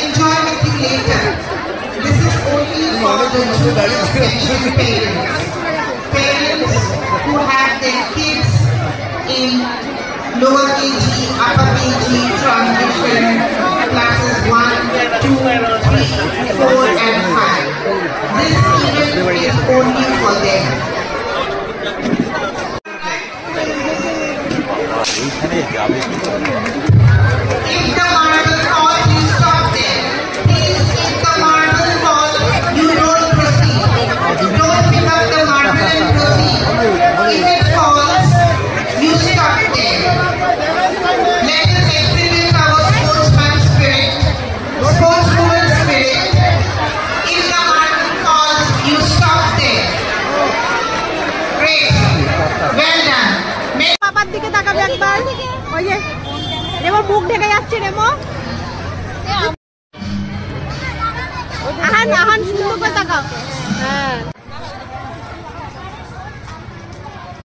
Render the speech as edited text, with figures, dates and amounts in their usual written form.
enjoy with you later. This is only for the junior section parents. Parents who have their kids in lower KG, upper KG, transition, classes 1, 2, 3, 4 and 5. This event is only for them. If the marble falls, you stop there. Please, if the marble falls, you don't proceed. Don't pick up the marble and proceed. If it falls, you stop there. Let us exhibit our sportsman spirit, sportswoman spirit. If the marble falls, you stop there. Great. Well done. বাবার দিকে তাকাবে একবার। ওই যে এবার মুখ ঢেকে যাচ্ছে